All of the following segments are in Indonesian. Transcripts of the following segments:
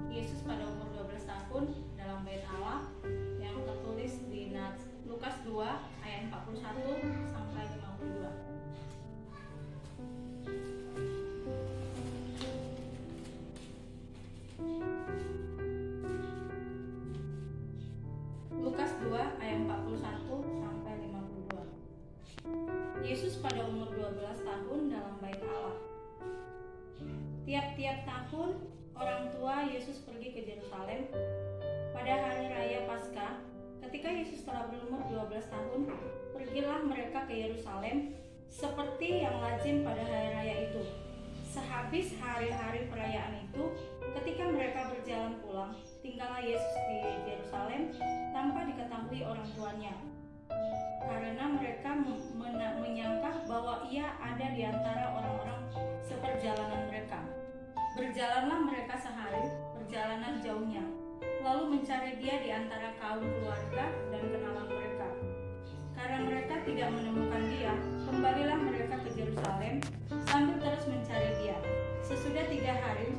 Yesus pada umur 12 tahun dalam bait Allah yang tertulis di Lukas 2 ayat 41 sampai 52. Lukas 2 ayat 41 sampai 52. Yesus pada umur 12 tahun dalam bait Allah. Tiap-tiap tahun orang tua Yesus pergi ke Yerusalem pada hari raya Paskah. Ketika Yesus telah berumur 12 tahun, pergilah mereka ke Yerusalem seperti yang lazim pada hari raya itu. Sehabis hari-hari perayaan itu, ketika mereka berjalan pulang, tinggallah Yesus di Yerusalem tanpa diketahui orang tuanya, karena mereka menyangka bahwa ia ada di antara orang-orang seperjalanan mereka. Berjalanlah mereka sehari, perjalanan jauhnya, lalu mencari dia di antara kaum keluarga dan kenalan mereka. Karena mereka tidak menemukan dia, kembalilah mereka ke Yerusalem sambil terus mencari dia. Sesudah 3 hari,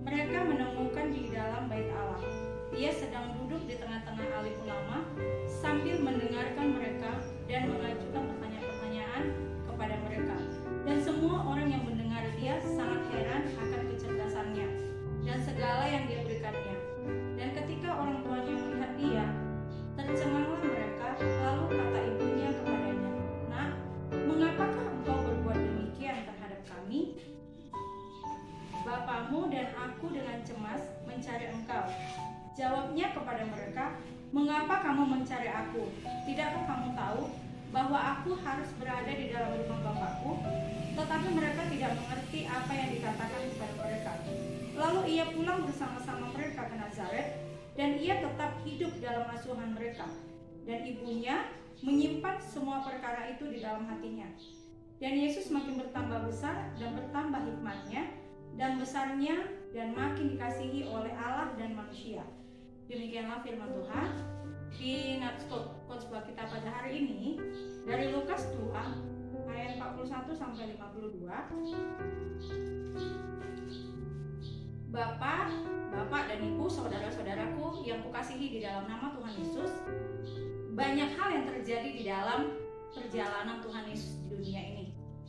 mereka menemukan di dalam bait Allah. Ia sedang duduk di tengah-tengah alim ulama sambil mendengarkan mereka dan mengajukan pertanyaan-pertanyaan kepada mereka. Dan semua orang yang mendengar dia sangat heran akan kecerdasannya dan segala yang dia berikannya. Dan ketika orang tuanya melihat dia, tercenganglah mereka, lalu kata ibunya kepadanya, "Nak, mengapakah engkau berbuat demikian terhadap kami? Bapamu dan aku dengan cemas mencari engkau." Jawabnya kepada mereka, "Mengapa kamu mencari aku? Tidakkah kamu tahu bahwa aku harus berada di dalam rumah Bapakku?" Tetapi mereka tidak mengerti apa yang dikatakan kepada mereka. Lalu ia pulang bersama-sama mereka ke Nazaret, dan ia tetap hidup dalam asuhan mereka. Dan ibunya menyimpan semua perkara itu di dalam hatinya. Dan Yesus makin bertambah besar dan bertambah hikmatnya dan besarnya, dan makin dikasihi oleh Allah dan manusia. Demikianlah firman Tuhan. Di khotbah kita pada hari ini dari Lukas 2 ayat 41 sampai 52. Bapak dan Ibu, saudara-saudaraku yang kukasihi di dalam nama Tuhan Yesus, banyak hal yang terjadi di dalam perjalanan Tuhan Yesus di dunia ini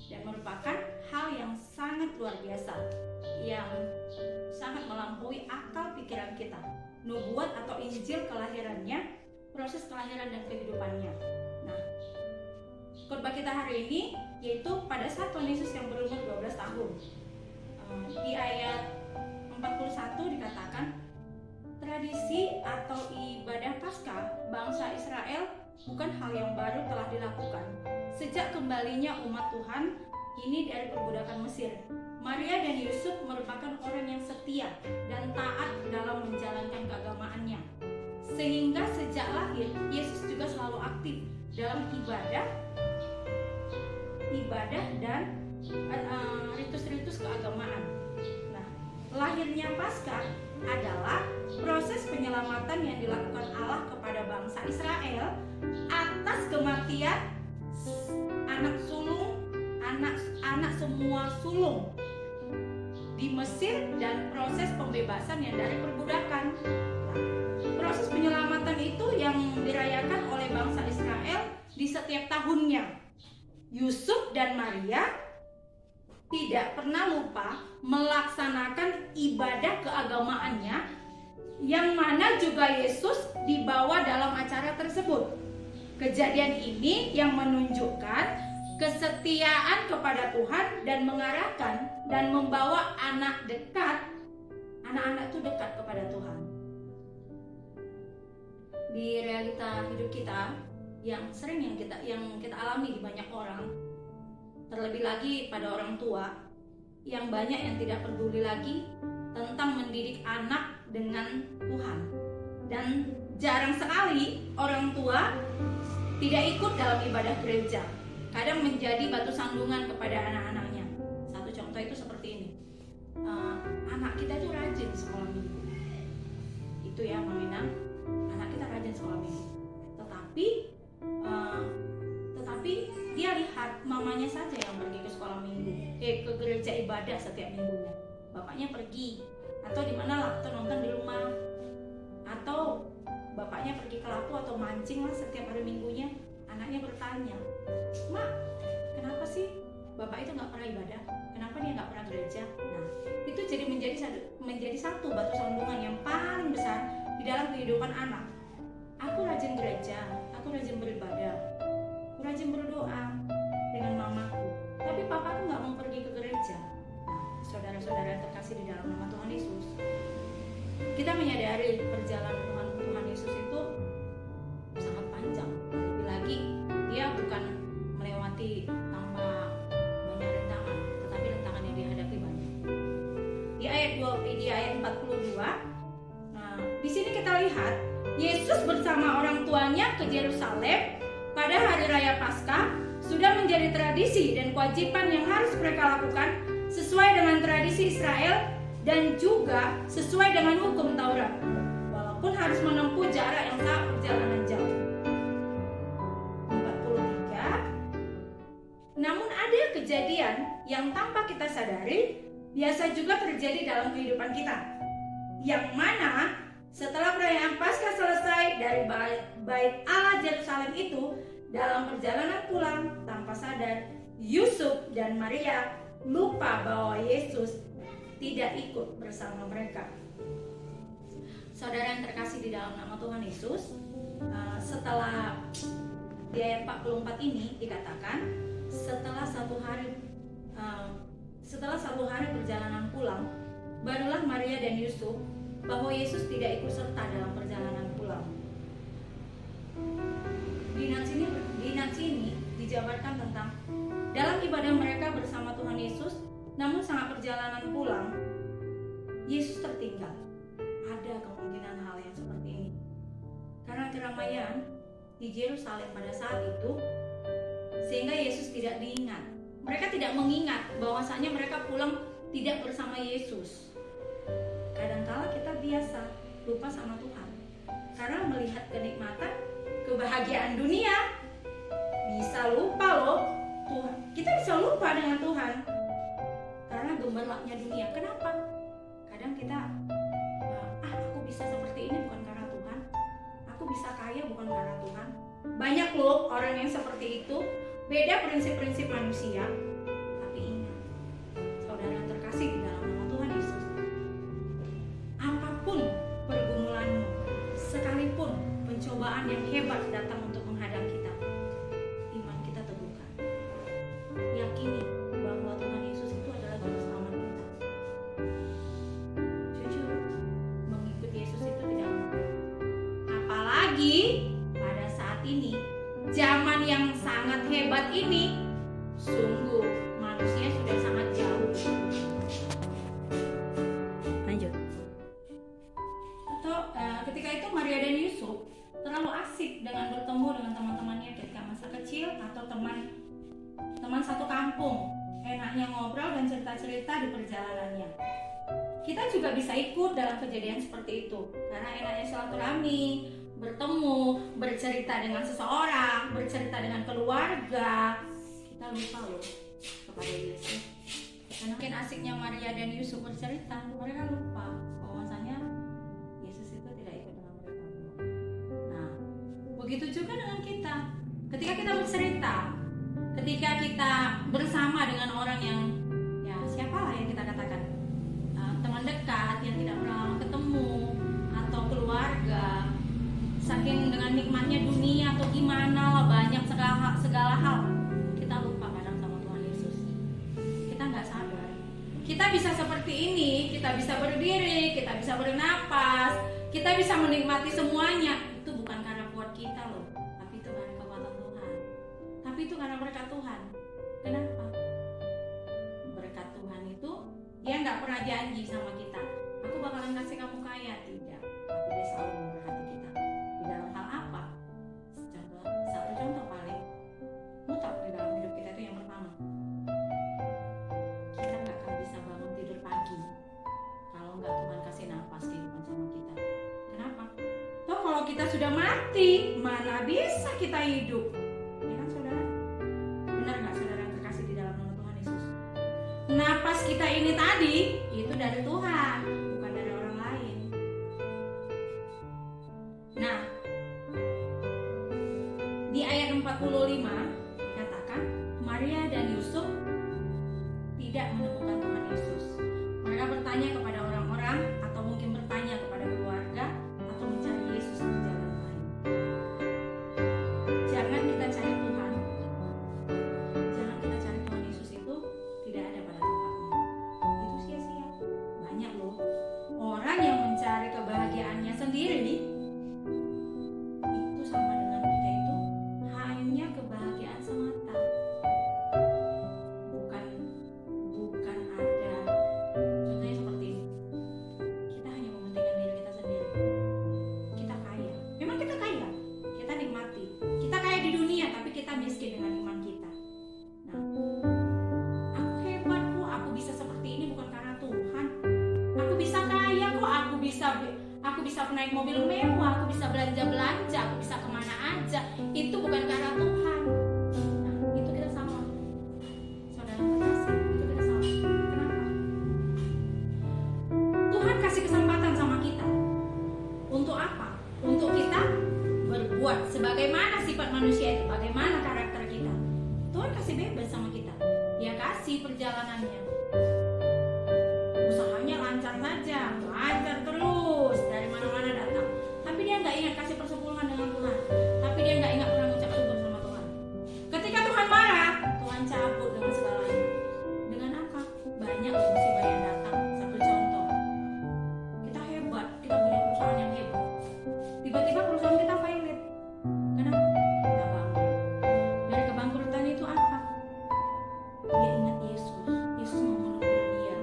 dan merupakan hal yang sangat luar biasa, yang sangat melampaui akal pikiran kita. Nubuat atau Injil kelahirannya, proses kelahiran dan kehidupannya. Nah, khotbah kita hari ini yaitu pada saat Tuhan Yesus yang berumur 12 tahun. Di ayat 41 dikatakan, tradisi atau ibadah Paskah bangsa Israel bukan hal yang baru telah dilakukan sejak kembalinya umat Tuhan ini dari perbudakan Mesir. Maria dan Yusuf merupakan orang yang setia dan taat dalam menjalankan keagamaannya, sehingga sejak lahir Yesus juga selalu aktif dalam ibadah dan ritus-ritus keagamaan. Nah, lahirnya Paskah adalah proses penyelamatan yang dilakukan Allah kepada bangsa Israel atas kematian anak semua sulung di Mesir dan proses pembebasan yang dari perbudakan. Proses penyelamatan itu yang dirayakan oleh bangsa Israel di setiap tahunnya. Yusuf dan Maria tidak pernah lupa melaksanakan ibadah keagamaannya, yang mana juga Yesus dibawa dalam acara tersebut. Kejadian ini yang menunjukkan kesetiaan kepada Tuhan dan mengarahkan dan membawa anak-anak itu dekat kepada Tuhan. Di realita hidup kita yang sering yang kita alami di banyak orang, terlebih lagi pada orang tua, yang banyak yang tidak peduli lagi tentang mendidik anak dengan Tuhan, dan jarang sekali orang tua tidak ikut dalam ibadah gereja, kadang menjadi batu sandungan kepada anak-anaknya. Satu contoh itu seperti ini, anak kita itu rajin sekolah minggu, itu ya Mama, anak kita rajin sekolah minggu, tetapi dia lihat mamanya saja yang pergi ke sekolah minggu, ke gereja ibadah setiap minggunya, bapaknya pergi atau di mana lah, atau nonton di rumah, atau bapaknya pergi ke lapu atau mancing lah setiap hari minggunya. Anaknya bertanya, "Mak, kenapa sih bapak itu nggak pernah ibadah? Kenapa dia nggak pernah gereja?" Nah, itu jadi menjadi satu batu sandungan yang paling besar di dalam kehidupan anak. Aku rajin gereja, aku rajin beribadah, aku rajin berdoa dengan mamaku, tapi papaku nggak mau pergi ke gereja. Nah, saudara-saudara yang terkasih di dalam nama Tuhan Yesus, kita menyadari perjalanan Tuhan Yesus itu sangat panjang. Lebih lagi, dia bukan melewati tanpa banyak rintangan, tetapi rintangan yang dihadapi banyak. Di ayat 42, nah, di sini kita lihat Yesus bersama orang tuanya ke Yerusalem pada hari raya Paskah sudah menjadi tradisi dan kewajiban yang harus mereka lakukan sesuai dengan tradisi Israel dan juga sesuai dengan hukum Taurat, walaupun harus menempuh jarak yang sangat perjalanan jauh. 43. Namun ada kejadian yang tanpa kita sadari biasa juga terjadi dalam kehidupan kita, yang mana setelah perayaan Paskah selesai dari bait Allah Yerusalem itu, dalam perjalanan pulang tanpa sadar, Yusuf dan Maria lupa bahwa Yesus tidak ikut bersama mereka. Saudara yang terkasih di dalam nama Tuhan Yesus, setelah di ayat 44 ini dikatakan setelah satu hari perjalanan pulang, barulah Maria dan Yusuf bahwa Yesus tidak ikut serta dalam perjalanan pulang. Di nats ini dijabarkan tentang dalam ibadah mereka bersama Tuhan Yesus, namun saat perjalanan pulang, Yesus tertinggal. Ada kemungkinan hal yang seperti ini karena keramaian di Yerusalem pada saat itu, sehingga Yesus tidak diingat. Mereka tidak mengingat bahwasanya mereka pulang tidak bersama Yesus. Kadangkala kita biasa lupa sama Tuhan karena melihat kenikmatan, kebahagiaan dunia. Bisa lupa loh Tuhan. Kita bisa lupa dengan Tuhan karena gemerlapnya dunia. Kenapa? Kadang kita aku bisa seperti ini bukan karena Tuhan. Aku bisa kaya bukan karena Tuhan. Banyak loh orang yang seperti itu. Beda prinsip-prinsip manusia. Tapi ingat, saudara yang terkasih di dalam nama Tuhan Yesus, apapun pergumulanmu, sekalipun pencobaan yang hebat datang untuk menghadang kita, iman kita teguhkan. Yakini bahwa Tuhan Yesus itu adalah juru selamat kita. Jujur, mengikut Yesus itu tidak mudah. Apalagi pada saat ini, zaman yang sangat hebat ini, sungguh manusia sudah sangat jauh. Lanjut. Atau ketika itu Maria dan Yusuf terlalu asik dengan bertemu dengan teman-temannya ketika masa kecil atau teman satu kampung. Enaknya ngobrol dan cerita-cerita di perjalanannya. Kita juga bisa ikut dalam kejadian seperti itu karena enaknya silaturahmi, bertemu, bercerita dengan seseorang, bercerita dengan keluarga. Kita lupa loh kepada Yesus. Karena mungkin asiknya Maria dan Yusuf bercerita, mereka lupa bahwasanya Yesus itu tidak ikut dengan mereka. Nah, begitu juga dengan kita. Ketika kita bercerita, ketika kita bersama dengan orang yang siapalah yang kita katakan teman dekat yang tidak pernah lama ketemu atau keluarga, saking dengan nikmatnya dunia atau gimana lah, banyak segala hal, kita lupa kadang sama Tuhan Yesus. Kita nggak sadar. Kita bisa seperti ini, kita bisa berdiri, kita bisa bernapas, kita bisa menikmati semuanya. Itu bukan karena kuat kita loh, tapi itu karena kekuatan Tuhan. Tapi itu karena berkat Tuhan. Kenapa? Berkat Tuhan itu dia nggak pernah janji sama kita, aku bakalan kasih kamu kaya, tidak. Tapi dia selalu memberkati kita. Di dalam hal apa? Satu contoh paling mutlak di dalam hidup kita itu yang pertama, kita nggak akan bisa bangun tidur pagi kalau nggak Tuhan kasih nafas kehidupan sama kita. Kenapa? Toh kalau kita sudah mati, mana bisa kita hidup? Ya kan saudara? Benar nggak saudara yang terkasih di dalam nama Tuhan Yesus? Napas kita ini tadi itu dari Tuhan, bukan dari 45 dikatakan Maria dan Yusuf tidak menemukan Tuhan Yesus. Mereka bertanya kepada orang-orang atau mungkin bertanya kepada keluarga atau mencari Yesus di jalan lain. Jangan kita cari Tuhan. Jangan kita cari Tuhan Yesus itu tidak ada pada tempatnya. Itu sia-sia. Banyak loh orang yang mencari kebahagiaannya sendiri nih. Itu sama dengan kita itu hanya kebahagiaan semata. Bukan ada. Contohnya seperti ini. Kita hanya mementingkan diri kita sendiri. Kita kaya. Memang kita kaya. Kita nikmati. Kita kaya di dunia tapi kita miskin dengan iman kita. Nah, aku hebat kok, aku bisa seperti ini bukan karena Tuhan. Aku bisa kaya kok, aku bisa naik mobil mewah, aku bisa belanja, aku bisa kemana aja. Itu bukan karena Tuhan. Nah, itu kita salah. Saudara terkasih, itu kita salah. Kenapa? Tuhan kasih kesempatan sama kita. Untuk apa? Untuk kita berbuat sebagaimana sifat manusia itu, bagaimana karakter kita. Tuhan kasih bebas sama kita. Dia kasih perjalanannya. Usahanya lancar saja, lancar terus, dari mana-mana datang. Tapi dia nggak ingat kasih persepuluhan dengan Tuhan. Tapi dia nggak ingat pernah ucap syukur sama Tuhan. Ketika Tuhan marah, Tuhan cabut dengan segalanya. Dengan apa? Banyak musibah yang datang. Satu contoh, kita hebat, kita punya perusahaan yang hebat. Tiba-tiba perusahaan kita failing. Kenapa? Kita bangkrut. Dari kebangkrutan itu apa? Dia ingat Yesus. Yesus mau menegur dia.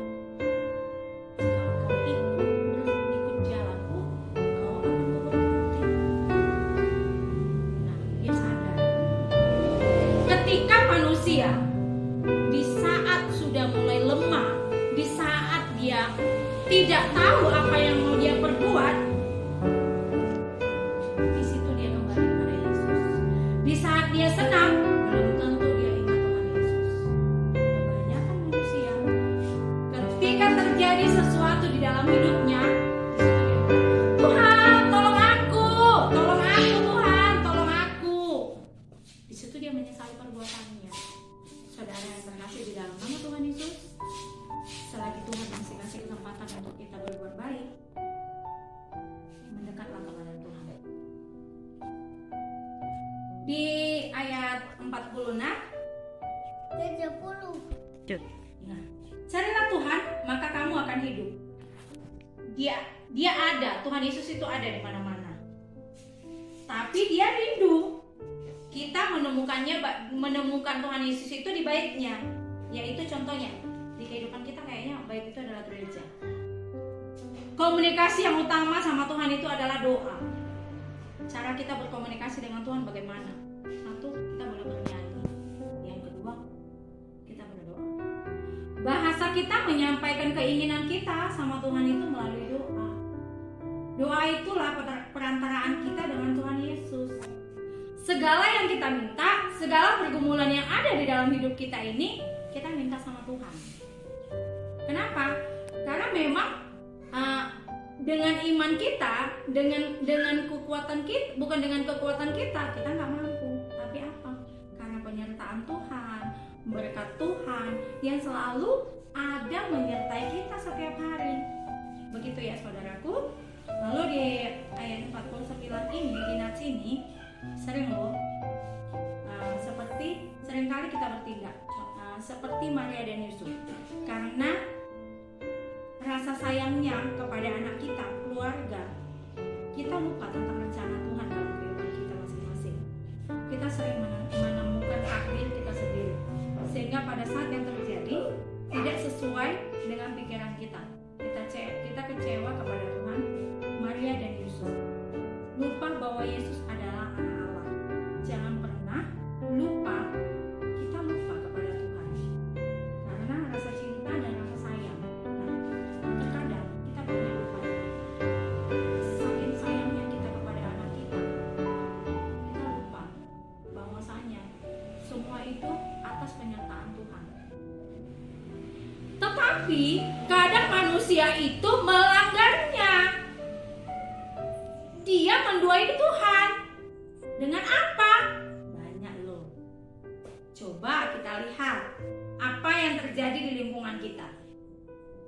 Kalau kau ikut jalanku, kau akan berhenti. Nah, dia sadar. Ketika manusia di saat sudah mulai lemah, di saat dia tidak tahu apa yang mau dia perbuat, di situ dia kembali kepada Yesus. Di saat dia senang, belum tentu dia ingat Tuhan Yesus. Kebanyakan manusia ketika terjadi sesuatu di dalam hidupnya, Tuhan tolong aku Tuhan tolong aku. Di situ dia menyesali perbuatannya. Saudara yang terkasih di dalam nama Tuhan Yesus, selagi Tuhan masih kasih kesempatan untuk kita berbuat baik, mendekatlah kepada Tuhan. Di ayat 46, 70. nah, carilah Tuhan maka kamu akan hidup. Dia ada, Tuhan Yesus itu ada di mana-mana. Tapi dia rindu kita menemukan Tuhan Yesus itu di baitnya. Yaitu contohnya di kehidupan kita kayaknya bait itu adalah gereja. Komunikasi yang utama sama Tuhan itu adalah doa. Cara kita berkomunikasi dengan Tuhan bagaimana? Satu, kita boleh bernyanyi. Yang kedua, kita berdoa. Bahasa kita menyampaikan keinginan kita sama Tuhan itu melalui doa. Doa itulah perantaraan kita dengan Tuhan Yesus. Segala yang kita minta, segala pergumulan yang ada di dalam hidup kita ini, kita minta sama Tuhan. Kenapa? Karena memang dengan iman kita, dengan kekuatan kita, bukan dengan kekuatan kita nggak mampu. Tapi apa? Karena penyertaan Tuhan, berkat Tuhan yang selalu ada menyertai kita setiap hari. Begitu ya saudaraku. Lalu di ayat 49 ini, di nats ini, sering loh seringkali kita bertindak seperti Maria dan Yusuf, karena rasa sayangnya kepada anak kita, keluarga, kita lupa tentang rencana Tuhan dalam kehidupan kita masing-masing. Kita sering menemukan takdir kita sendiri, sehingga pada saat yang terjadi tidak sesuai dengan pikiran kita, kita kecewa kepada Tuhan. Maria dan Yusuf lupa bahwa Yesus adalah anak Allah. Jangan pernah lupa, kita lupa kepada Tuhan karena rasa cinta dan rasa sayang. Nah, terkadang kita punya lupa. Saking sayangnya kita kepada anak kita lupa bahwasanya semua itu atas penyertaan Tuhan. Tetapi kadang manusia itu melanggarnya. Dia menduai Tuhan dengan apa? Banyak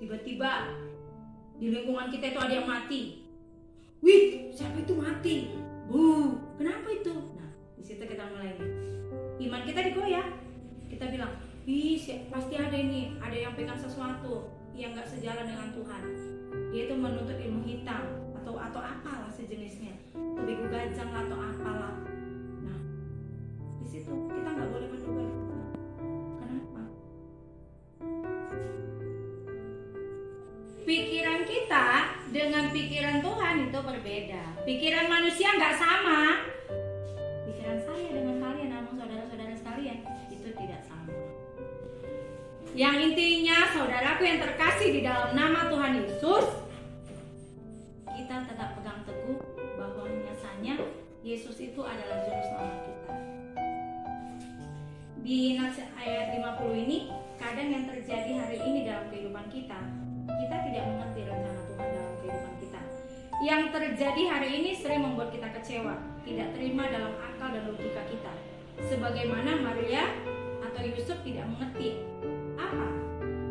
tiba-tiba di lingkungan kita itu ada yang mati. Wih, siapa itu mati? Kenapa itu? Nah, di situ kita mulai nih. Iman kita digoyah. Kita bilang, pasti ada yang pegang sesuatu yang gak sejalan dengan Tuhan. Dia itu menuntut ilmu hitam atau apalah sejenisnya, begitu gajang atau apalah. Nah, di situ kita nggak boleh menduga itu. Kenapa? Pikiran kita dengan pikiran Tuhan itu berbeda. Pikiran manusia nggak sama. Pikiran saya dengan kalian, namun saudara-saudara sekalian, itu tidak sama. Yang intinya, saudaraku yang terkasih di dalam nama Tuhan Yesus, kita tetap pegang teguh bahwa nyatanya Yesus itu adalah juru selamat kita. Di ayat 50 ini, kadang yang terjadi hari ini dalam kehidupan kita tidak mengerti rencana Tuhan dalam kehidupan kita. Yang terjadi hari ini sering membuat kita kecewa, tidak terima dalam akal dan logika kita. Sebagaimana Maria atau Yusuf tidak mengerti apa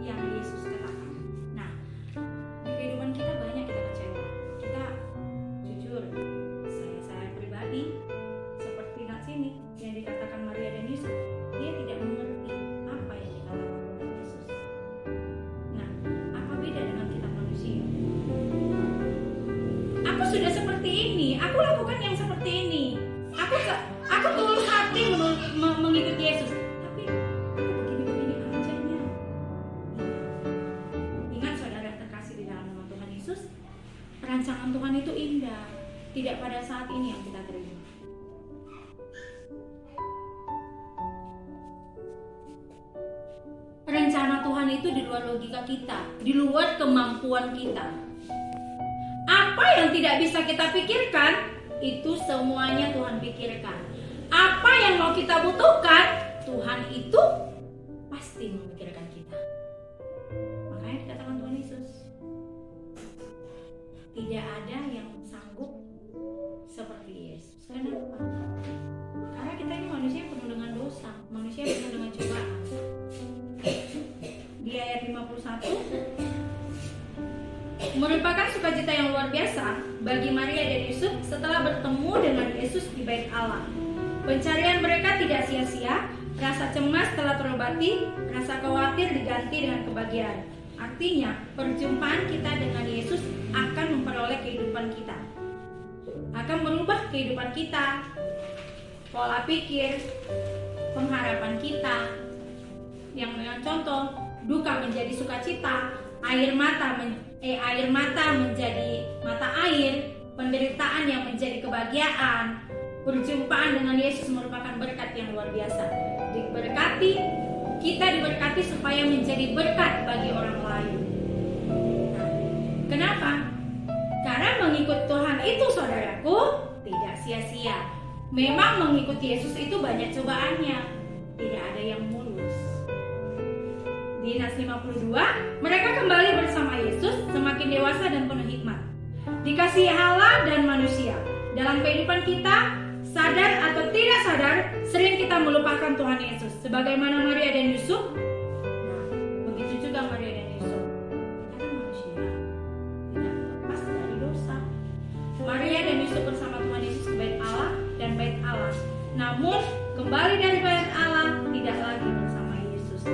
yang Yesus katakan. Nah, di kehidupan kita banyak kita kecewa. Kita jujur, saya pribadi seperti nats ini yang dikatakan Maria dan Yusuf, dia tidak mengerti apa yang dikatakan oleh Yesus. Nah, apa beda dengan kita manusia? Aku sudah seperti ini, aku lakukan yang seperti ini. Aku tulus hati mengikuti Yesus. Tapi aku begini-begini ajanya. Ingat saudara terkasih di dalam nama Tuhan Yesus, rancangan Tuhan itu indah, tidak pada saat ini yang kita terima. Rencana Tuhan itu di luar logika kita, di luar kemampuan kita. Apa yang tidak bisa kita pikirkan, itu semuanya Tuhan pikirkan. Apa yang mau kita butuhkan, Tuhan itu pasti memikirkan kita. Makanya dikatakan Tuhan Yesus, tidak ada yang sanggup seperti Yesus. Kenapa? Karena kita ini manusia penuh dengan dosa, manusia penuh dengan cobaan. Di ayat 51, merupakan sukacita yang luar biasa bagi Maria dan Yusuf setelah bertemu dengan Yesus di bait Allah. Pencarian mereka tidak sia-sia, rasa cemas telah terobati, rasa khawatir diganti dengan kebahagiaan. Artinya, perjumpaan kita dengan Yesus akan memperoleh kehidupan kita, akan merubah kehidupan kita, pola pikir, pengharapan kita. Yang dengan contoh, duka menjadi sukacita, air mata menjadi mata air, penderitaan yang menjadi kebahagiaan. Perjumpaan dengan Yesus merupakan berkat yang luar biasa. Kita diberkati supaya menjadi berkat bagi orang lain. Nah, kenapa? Karena mengikut Tuhan itu, saudaraku, tidak sia-sia. Memang mengikuti Yesus itu banyak cobaannya, tidak ada yang mulus. Di Nats 52, mereka kembali bersama Yesus semakin dewasa dan penuh hikmat, dikasihi Allah dan manusia. Dalam kehidupan kita, sadar atau tidak sadar, sering kita melupakan Tuhan Yesus. Sebagaimana Maria dan Yusuf. Nah, begitu juga Maria dan Yusuf. Kita kan manusia, tidak lepas dari dosa. Maria dan Yusuf bersama Tuhan Yesus ke bait Allah dan bait Allah. Namun, kembali dari bait Allah, tidak lagi bersama Yesus.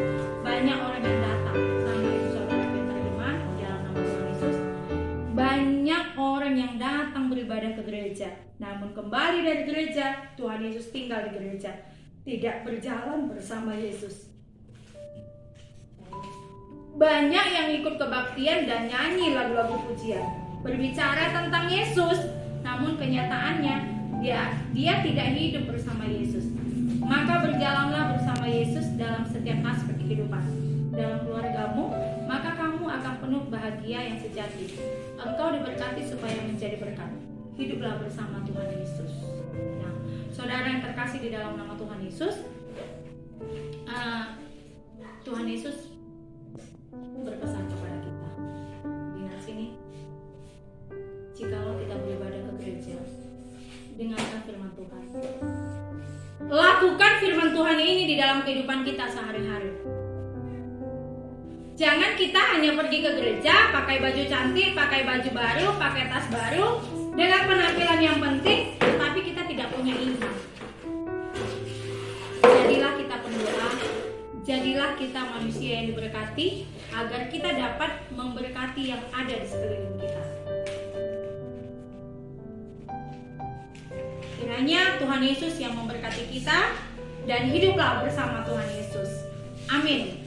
Banyak orang yang datang, sama itu saudara yang teriman dalam nama Tuhan Yesus. Banyak orang yang datang beribadah ke gereja, namun kembali dari gereja, Tuhan Yesus tinggal di gereja, tidak berjalan bersama Yesus. Banyak yang ikut kebaktian dan nyanyi lagu-lagu pujian, berbicara tentang Yesus, namun kenyataannya dia tidak hidup bersama Yesus. Maka berjalanlah bersama Yesus dalam setiap aspek kehidupan. Dalam keluargamu, maka kamu akan penuh bahagia yang sejati. Engkau diberkati supaya menjadi berkat. Hiduplah bersama Tuhan Yesus. Nah, saudara yang terkasih di dalam nama Tuhan Yesus, Tuhan Yesus berpesan kepada kita. Lihat sini, jikalau kita beribadah ke gereja, dengarkan firman Tuhan. Lakukan firman Tuhan ini di dalam kehidupan kita sehari-hari. Jangan kita hanya pergi ke gereja, pakai baju cantik, pakai baju baru, pakai tas baru, dengan penampilan yang penting, tetapi kita tidak punya iman. Jadilah kita pendoa, jadilah kita manusia yang diberkati, agar kita dapat memberkati yang ada di sekeliling kita. Kiranya Tuhan Yesus yang memberkati kita, dan hiduplah bersama Tuhan Yesus. Amin.